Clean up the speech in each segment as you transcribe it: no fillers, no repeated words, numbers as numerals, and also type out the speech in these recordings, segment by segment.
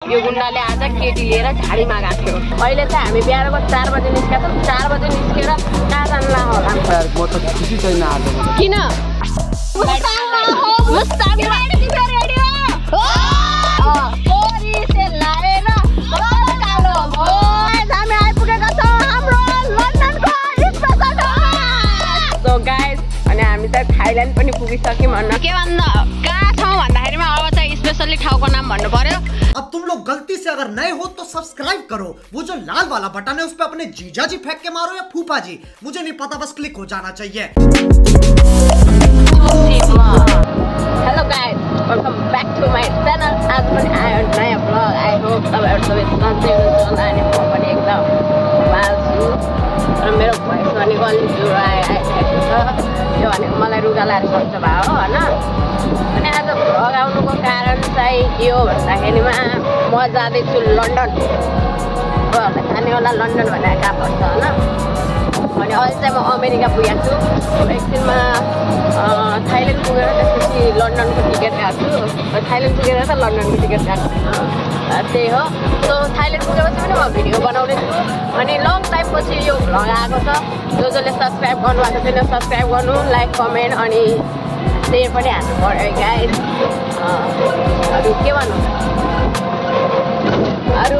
यो गुन्डाले आज केटी लिएर झाडीमा गएको थियो। अहिले चाहिँ हामी बिहानको 4 बजे निस्केको छौँ। 4 बजे निस्केर कहाँ जान्ला होला? म त खुसी छैन आज। किन? थाइल्यान्ड पनि पुगिसक्यौँ भन्न के भन्दा कहाँ छौँ भन्दाखेरिमा अब चाहिँ स्पेशली ठाउँको नाम भन्नु पर्यो। अब तुम लोग गलती से अगर नए हो तो सब्सक्राइब करो, वो जो लाल वाला बटन है उस पे अपने जीजा जी फेंक के मारो या फूफा जी, मुझे नहीं पता, बस क्लिक हो जाना चाहिए। Hello guys, welcome back to my channel. आज पनि आयो नयाँ ब्लग। आई होप तपाईहरु सबै सन्चै हुनुहुन्छ अनि म पनि एकदम बाल छु र मेरो भोइस भनेको अलि ज्वरो आइरहेको छ। यो भनेको मलाई रुगा लाएर सक्छ भयो होइन। अनि आज भ्लग आउनुको कारण चाहिँ के हो भन्दाखेरिमा म जाँदैछु लन्डन। तपाईँहरूलाई थाहा होला लन्डन भनेर कहाँ पर्छ होइन। अनि अहिले चाहिँ म अमेरिका पुगेको छु। एकछिनमा थाइल्यान्ड पुगेर त्यसपछि लन्डनको टिकट काट्छु। थाइल्यान्ड पुगेर त लन्डनको टिकट काट्छु, त्यही हो। सो थाइल्यान्ड पुगेपछि पनि म भिडियो बनाउँदैछु। अनि लङ टाइमपछि यो भ्लग आएको छ। जसले सब्सक्राइब गर्नुभएको छैन सब्सक्राइब गर्नु, लाइक कमेन्ट अनि सेयर पनि हाल्नु पऱ्यो गाइस। अरू के भन्नु, अरू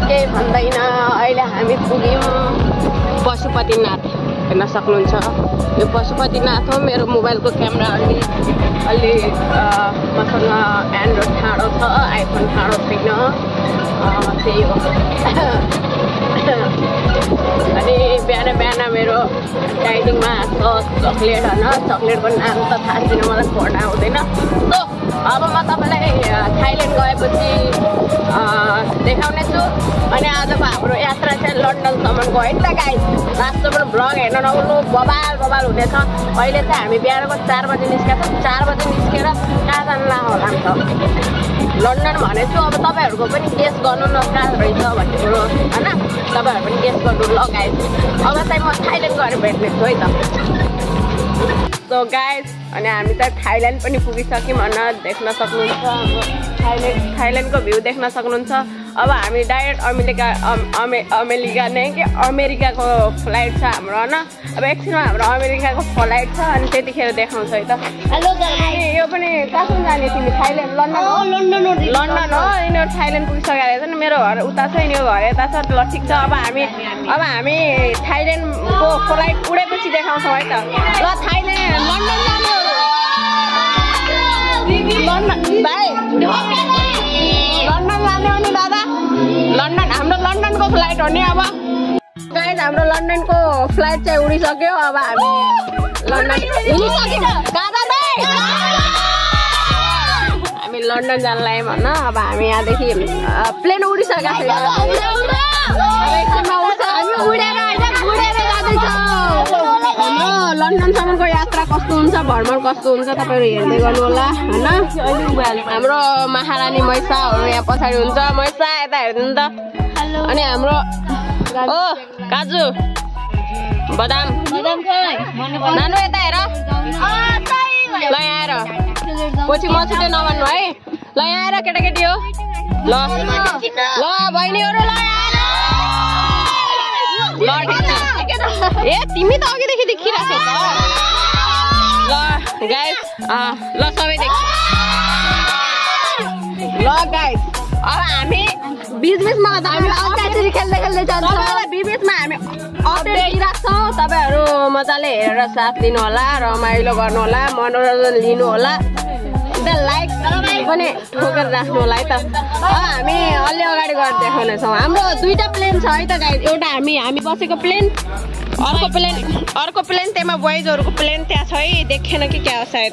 केही भन्दैन। अहिले हामी पुग्यौँ पशुपतिनाथ। हेर्न सक्नुहुन्छ यो पशुपतिनाथ हो। मेरो मोबाइलको क्यामेरा अलि मसँग एन्ड्रोइड ठाडो छ, आइफोन ठाडो छैन, त्यही हो। अनि बिहान बिहान मेरो डाइनिङमा छ चक्लेट होइन। चक्लेटको नाम त थाहा छैन मलाई, पढ्न आउँदैन। सो अब म तपाईँलाई थाइल्यान्ड गएपछि देखाउने छु। अनि आजको हाम्रो यात्रा चाहिँ लन्डनसम्मको होइन त गाइस। लास्टसम्म भ्लग हेर्न नभुल्नु, बबाल हुनेछ। अहिले चाहिँ हामी बिहानको 4 बजे निस्केको छौँ। 4 बजे निस्केर कहाँ जान्ला होला त? लन्डन भनेछु। अब तपाईँहरूको पनि गेस गर्नु न कहाँ रहेछ भन्ने कुरो होइन। तपाईँहरू पनि गेस गर्नु ल गाइस। अब चाहिँ म थाइल्यान्ड गएर भेट्नेछु है त। सो गाइस, अनि हामी चाहिँ थाइल्यान्ड पनि पुगिसक्यौँ भन्न देख्न सक्नुहुन्छ। थाइल्यान्डको भ्यू देख्न सक्नुहुन्छ। अब हामी डाइरेक्ट अमेरिकाको फ्लाइट छ हाम्रो होइन। अब एकछिनमा हाम्रो अमेरिकाको फ्लाइट छ अनि त्यतिखेर देखाउँछ है त। हेलो गाइस, यो पनि कहाँ जाने तिमी? थाइल्यान्ड लन्डन हो। लन्डन हो। यिनीहरू थाइल्यान्ड पुगिसकेको रहेछ नि। मेरो घर उता छ, यिनीहरू घर यता छ। ल ठिक छ। अब हामी थाइल्यान्डको फ्लाइट उडेपछि देखाउँछौँ है त। ल थाइल्यान्ड लन्डन जाने हो। लन्डन भाइ लन्डन जाने हो नि दादा। लन्डन हाम्रो लन्डनको फ्लाइट हो नि। अब गाइस हाम्रो लन्डनको फ्लाइट चाहिँ उडिसक्यो। अब हामी लन्डन हामी लन्डन जान लाग्यौँ भन्न। अब हामी यहाँदेखि प्लेन उडिसकेका छैन। हाम्रो लन्डनसम्मको यात्रा कस्तो हुन्छ, भ्रमण कस्तो हुन्छ तपाईँहरू हेर्दै गर्नु होला होइन। हाम्रो महारानी मैसाहरू यहाँ पछाडि हुन्छ। मैसा यता हेर्नु त। अनि हाम्रो काजु बदाम नानु यता हेर। ल यहाँ आएर पछि म छिटो नभन्नु है। ल यहाँ आएर केटाकेटी हो। ल बहिनीहरू ल ए तिमी त अघिदेखि देखिरहेको छ। ल गाइस ल सबै देख। ल गाइस अब हामी बिचबिचमा खेल्दै खेल्दै जान्छौँ। बिचबिचमा हामी अपडेट दिइराख्छौँ। तपाईँहरू मजाले हेरेर साथ दिनु होला, रमाइलो गर्नु होला, मनोरञ्जन लिनु होला, लाइक पनि ठोकेर राख्नु होला है त। हामी अलि अगाडि गएर देखाउनेछौँ। हाम्रो 2टा प्लेन छ है त गाइस। एउटा हामी बसेको प्लेन, अर्को प्लेन त्यहाँ बोइजहरूको प्लेन त्यहाँ छ है। देखेन कि क्या हो सायद।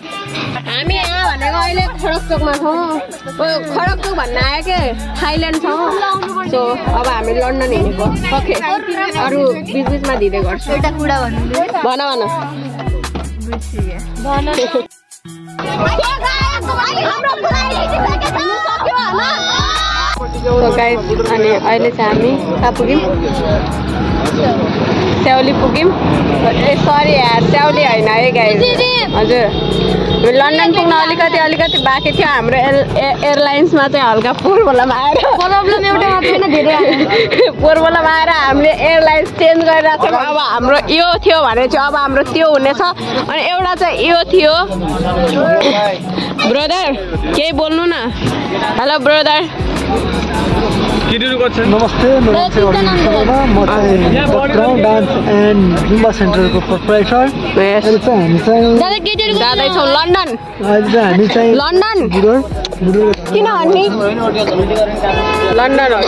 हामी यहाँ भनेको अहिले खडकचोकमा छौँ। खडकचोक भन्न आयो कि थाइल्यान्ड छौँ। सो अब हामी लन्डन हिँडेको ओके। अरू बिचबिचमा दिँदै गर्छु। एउटा कुरा भन गाइस। अनि अहिले चाहिँ हामी कहाँ पुग्यौँ? स्याउली पुग्यौँ ए सरी यार स्याउली होइन है गाइस हजुर लन्डन पुग्न अलिकति बाँकी थियो हाम्रो एयरलाइन्समा चाहिँ हल्का पूर्वलामा आएर प्रब्लम एउटा छैन धेरै पूर्वलामा आएर हामीले एयरलाइन्स चेन्ज गरिरहेको छौँ अब हाम्रो यो थियो भने चाहिँ अब हाम्रो त्यो हुनेछ अनि एउटा चाहिँ यो थियो ब्रदर केही बोल्नु न हेलो ब्रदर नमस्ते मेरा नाम डान्स एन्ड जुम्बा सेन्टरको प्रोप्राइटर जाँदैछौँ लन्डन हामी चाहिँ लन्डन किन भन्ने लन्डन हो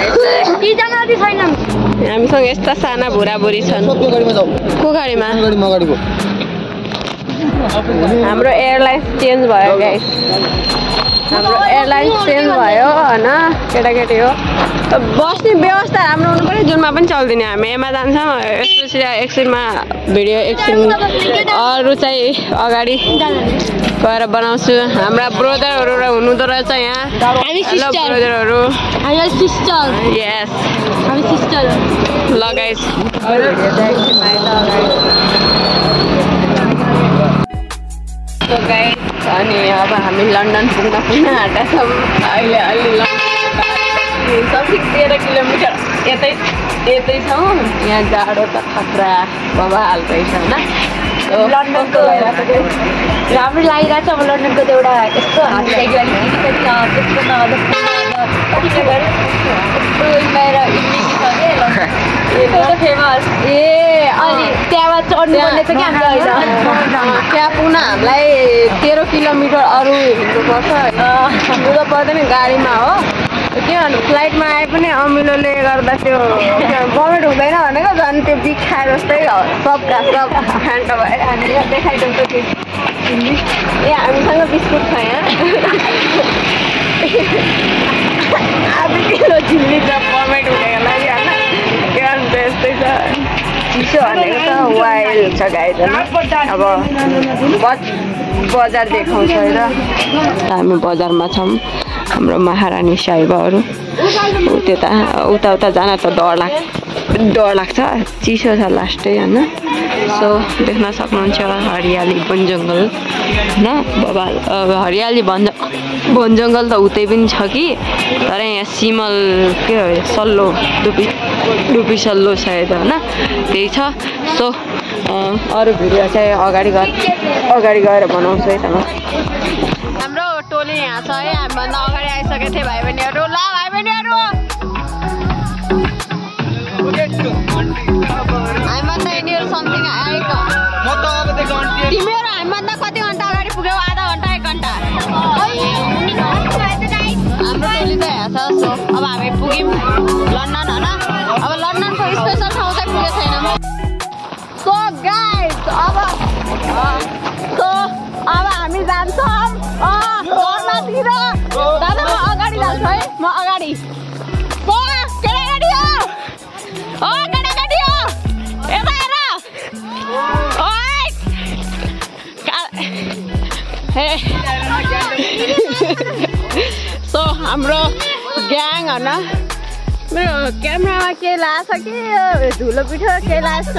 हामीसँग यस्ता साना बुढाबुढी छन् को गाडीमा हाम्रो एयरलाइन चेन्ज भयो गाइस हाम्रो एयरलाइन चेन्ज भयो होइन केटाकेटी हो बस्ने व्यवस्था राम्रो हुनु पऱ्यो जुनमा पनि चल्दैन हामी एमा जान्छौँ स्पेसली एकछिनमा भिडियो एकछिन अरू चाहिँ अगाडि गएर बनाउँछु हाम्रा ब्रदरहरू हुनुहुँदो रहेछ यहाँ ब्रदरहरू यस लगाइस अनि अब हामी लन्डन पुग्न आँटेका छौँ अहिले अलि लन्डन 13 किलोमिटर यतै छौँ यहाँ जाडो त खतरा बवाल रहेछ होइन लन्डनको राम्रो लागिरहेको छ अब लन्डनको त एउटा यस्तो फेमस ए अनि त्यहाँ चढ्नु पर्ने छ क्या हाम्रो होइन त्यहाँ पुग्न हामीलाई 13 किलोमिटर अरू हिँड्नुपर्छ हिँड्नु त पर्दैन गाडीमा हो के भन्नु फ्लाइटमा आए पनि अमिलोले गर्दा त्यो भमिट हुँदैन भनेको झन् त्यो बिग खाए जस्तै सब फ्यान्ट भएर हामीले देखाइदिन्छ त्यो ए हामीसँग बिस्कुट छ यहाँ आधी किलो झिल्ली छ भमिट हुनेको लागि होइन के गर्नु यस्तै छ चिसो भनेको त वाइल्ड छ गाइस अब बजार देखाउँछ होइन हामी बजारमा छौँ हाम्रो महारानी साहिबाहरू त्यता उता जान त डर लाग्छ चिसो छ लास्टै होइन सो देख्न सक्नुहुन्छ हरियाली वन जङ्गल होइन बबाल हरियाली वन जङ्गल त उतै पनि छ कि तर यहाँ सिमल के सल्लो डुपी सल्लो सायद होइन त्यही छ सो अरू भिडियो चाहिँ अगाडि गएर बनाउँछु है त म हाम्रो टोली यहाँ छ है हामीभन्दा अगाडि आइसकेको थियो भाइ बहिनीहरू ल भाइ बहिनीहरू हामीभन्दा यिनीहरू समथिङ आएको तिमीहरू हामीभन्दा कति घन्टा अगाडि पुग्यौ आधा घन्टा 1 घन्टा हाम्रो टोली त यहाँ छ सो अब हामी पुग्यौँ लन्डन होइन अब लन्डनको स्पेसल ठाउँ चाहिँ पुगेको छैन सो गाइस अब हामी जान्छौँ घरमातिर दादा म अगाडि जान्छु है म अगाडि केटाकेटी हो केटाकेटी हो यता हेर सो हाम्रो ग्याङ होइन मेरो क्यामेरामा के लाग्छ कि धुलो पिठो के लाग्छ छ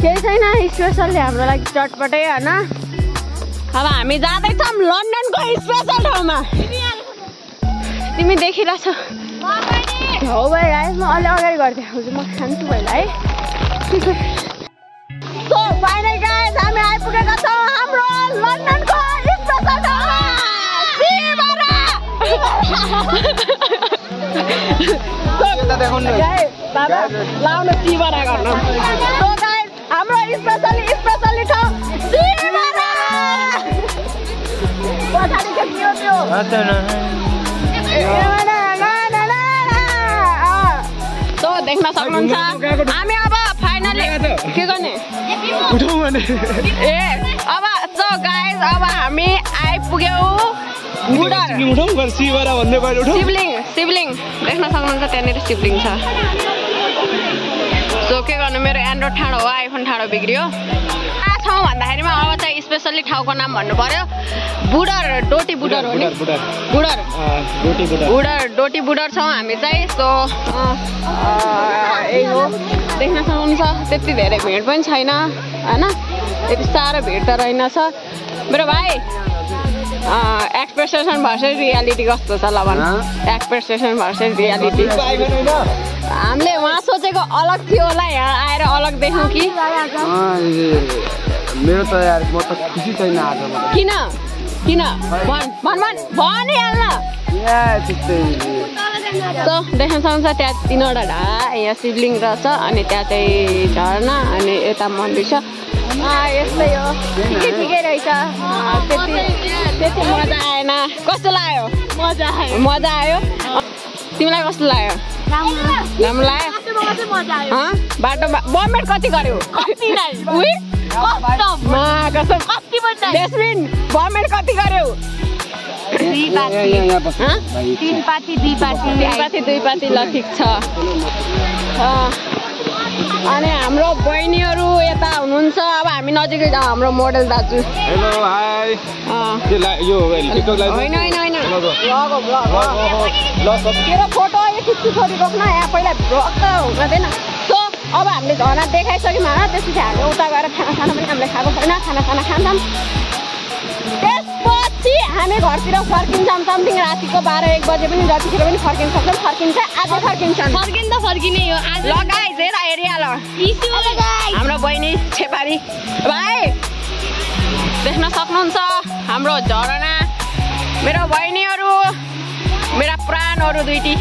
केही छैन स्पेसलले हाम्रो लागि चटपटै होइन अब हामी जाँदैछौँ लन्डनको स्पेसल ठाउँमा तिमी देखिरहेछौ हो भाइ गाइस म अलि अगाडि गरिदिएको म खान्छु पहिला है सो फाइनल गाइस हामी आइपुगेका छौँ हाम्रो लन्डनको स्पेसल ठाउँमा बाबा लाउनु सिबरा गर्न सो गाइस हाम्रो स्पेसली ठाउँ सिबरा पछाडि के थियो त्यो सो देख्न सक्नुहुन्छ हामी अब फाइनली के गर्ने ए अब सो गाइस अब हामी आइपुग्यौँ शिवलिङ देख्न सक्नुहुन्छ त्यहाँनिर शिवलिङ छ सो के गर्नु मेरो एन्ड्रोइड ठाडो हो आइफोन ठाडो बिग्रियो ठाउँ भन्दाखेरिमा अब चाहिँ स्पेसल्ली ठाउँको नाम भन्नु पर्यो बुडर डोटी बुडर हो नि बुडर डोटी बुडर छौँ हामी चाहिँ सो यही हो देख्न सक्नुहुन्छ त्यति धेरै भिड पनि छैन हैन त्यति साह्रो भिड त रहेनछ मेरो भाइ एक्सपेक्टेसन भर्सेस रियालिटी कस्तो छ ल भन एक्सपेक्टेसन भर्सेस रियालिटी हामीले वहाँ सोचेको अलग थियो होला यहाँ आएर अलग देख्यौँ कि मेरो त यार म त खुसी छैन आज किन भनिहाल्न सो देख्न सक्नुहुन्छ त्यहाँ 3वटा ढाडा यहाँ शिवलिङ्ग रहेछ अनि त्यहाँ चाहिँ झरना अनि यता मन्दिर छ यस्तै हो ठिकै रहेछ त्यति मजा आएन कस्तो लाग्यो मजा आयो तिमीलाई कस्तो लाग्यो राम्रो लाग्यो बाटोमा बमेट कति गर्यो बमेट कति गर्यो 2 पाती ल ठिक छ अनि हाम्रो बहिनीहरू यता हुनुहुन्छ अब हामी नजिकै जाउँ हाम्रो मोडल दाजु हेलो हाई यो टिकटक लाइभ होइन तेरो फोटो खिच्छु छोरी रोक्न यहाँ पहिला भ्लग त हुँदैन सो अब हामीले झरना देखाइसक्यौँ होइन त्यसपछि हामी उता गएर खाना पनि हामीले खाएको छैन खाना खान्छौँ त्यसपछि हामी घरतिर फर्किन्छौँ समथिङ रातिको 12-1 बजे पनि जतिखेर पनि फर्किन सक्छौँ फर्किन्छ आज फर्किने हो ल गाइस हेरिया ल हाम्रो बहिनी छेपारी भाइ देख्न सक्नुहुन्छ हाम्रो झरना मेरो बहिनीहरू मेरा प्राणहरू दुईटी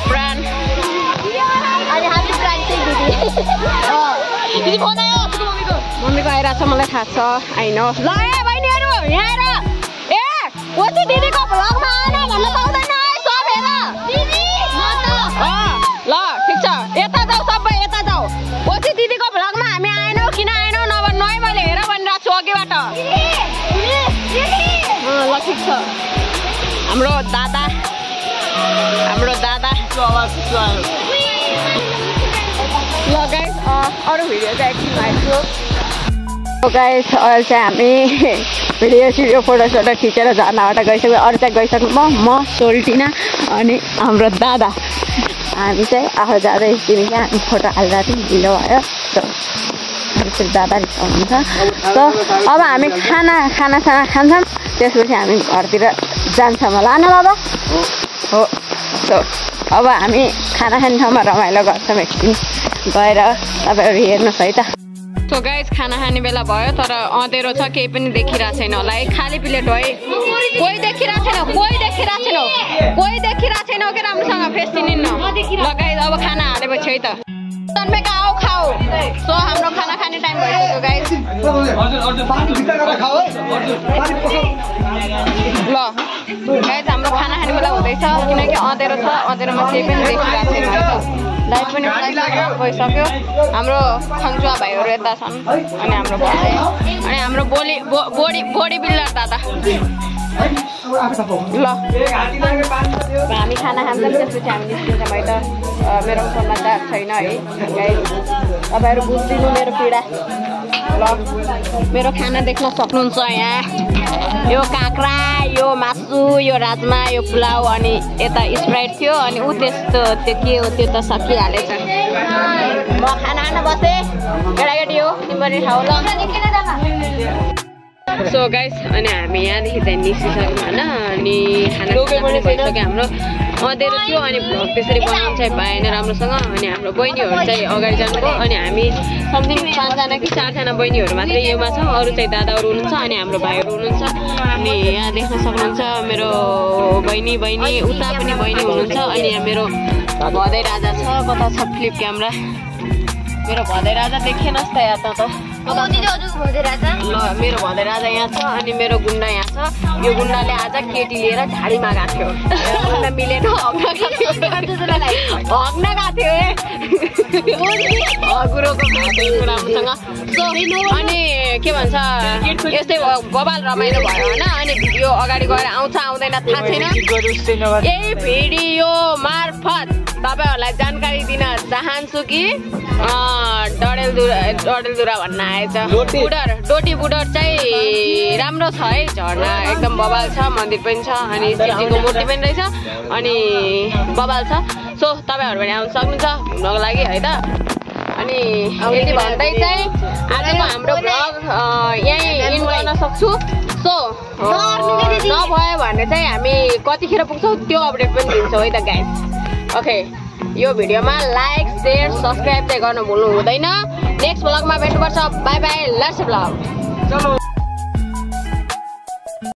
प्राण मम्मीको आइरहेको छ मलाई थाहा छ आइन ल ए बहिनीहरू यहाँ आएर ए ओसी दिदीको भ्लगमा आएन भन्न पाउँदैन है सब हेर ल ठिक छ यता जाऊ सबै यता जाऊ ओसी दिदीको भ्लगमा हामी आएनौँ किन आएनौँ नभए नै मैले हेर भनिरहेको छु अघिबाट ल ठिक छ हाम्रो दादा ल गाइस अरू भिडियो चाहिँ एकछिन आइसक्यो गाइस अहिले चाहिँ हामी भिडियो फोटोसोटो खिचेर झर्नाबाट गइसक्यो अरू चाहिँ गइसक्नु म सोल्टिना अनि हाम्रो दादा हामी चाहिँ आफू जाँदै तिमी चाहिँ हामी फोटो हाल्दा चाहिँ ढिलो भयो त्यसपछि दादा रिसाउनुहुन्छ सो अब हामी खाना खान्छौँ त्यसपछि हामी घरतिर जान्छौँ होला न बाबा हो सो अब हामी खाना खाने ठाउँमा रमाइलो गर्छौँ एकछिन गएर तपाईँहरू हेर्नुहोस् है त सो गाइस खाना खाने बेला भयो तर अँधेरो छ केही पनि देखिरहेको छैन होला है खाली प्लेट हो है कोही देखिरहेको छैन कि राम्रोसँग फेस चिनिन्न ल गाइस अब खाना हालेपछि है त तन्मेका आऊ खाऊ सो हाम्रो खाना खाने टाइम भइसक्यो गाइस ल गाइस हाम्रो खाना खाने बेला हुँदैछ किनकि अँधेरो छ अँधेरोमा केही पनि देखिरहेको छैन लाइट पनि गइसक्यो हाम्रो खन्चुवा भाइहरू यता छन् अनि हाम्रो भाइ अनि हाम्रो बडी बिल्डर दादा ल हामी खाना खान्छौँ त्यसपछि हामी निस्किन्छौँ है त मेरो फोनमा चार्ज छैन है तपाईँहरू बुझिदिनु मेरो पीडा ल मेरो खाना देख्न सक्नुहुन्छ यहाँ यो काँक्रा यो मासु यो राजमा यो पुलाउ अनि यता स्प्राइट थियो अनि ऊ त्यस्तो त्यो के हो त्यो त सकिहालेछ म खाना खान बसेँ केटाकेटी हो तिमीहरू खाऊ ल सो गाइस अनि हामी यहाँदेखि चाहिँ निस्किसक्यौँ होइन अनि खाना पनि भइसक्यो हाम्रो अँधेरो थियो अनि भ्लग त्यसरी बनाउनु चाहिँ भएन राम्रोसँग अनि हाम्रो बहिनीहरू चाहिँ अगाडि जानुभयो अनि हामी समथिङ 5जना कि 4जना बहिनीहरू मात्रै योमा छौँ अरू चाहिँ दादाहरू हुनुहुन्छ अनि हाम्रो भाइहरू हुनुहुन्छ अनि यहाँ देख्न सक्नुहुन्छ मेरो बहिनी उता पनि बहिनी हुनुहुन्छ अनि यहाँ मेरो भदै राजा छ कता छ फ्लिप क्यामेरा मेरो भदै राजा देखेनस् त यहाँ त ल मेरो भदै राजा यहाँ छ अनि मेरो गुन्डा यहाँ छ यो गुन्डाले आज केटी लिएर झाडीमा गएको थियो मिलेन हग्न गएको थियो गुरुको राम्रोसँग अनि के भन्छ यस्तै बबाल रमाइलो भयो होइन अनि भिडियो अगाडि गएर आउँछ आउँदैन थाहा छैन यही भिडियो मार्फत तपाईहरुलाई जानकारी दिन चाहन्छु कि डडेलधुरा भन्न आएछ डोटी बुडर चाहिँ राम्रो छ है झरना एकदम बबाल छ मन्दिर पनि छ अनि शिवजीको मूर्ति पनि रहेछ अनि बबाल छ सो तपाईहरु पनि आउन सक्नुहुन्छ घुम्नको लागि है त अनि यति भन्दै चाहिँ आजको हाम्रो भ्लग यही इन गर्न सक्छु सो नभयो भने चाहिँ हामी कतिखेर पुग्छौँ त्यो अपडेट पनि दिन्छौँ है त गाइस ओके यो भिडियोमा लाइक शेयर सब्स्क्राइब चाहिँ गर्नु भुल्नु हुँदैन नेक्स्ट भ्लगमा भेट्नुपर्छ बाई बाई लास्ट भ्लग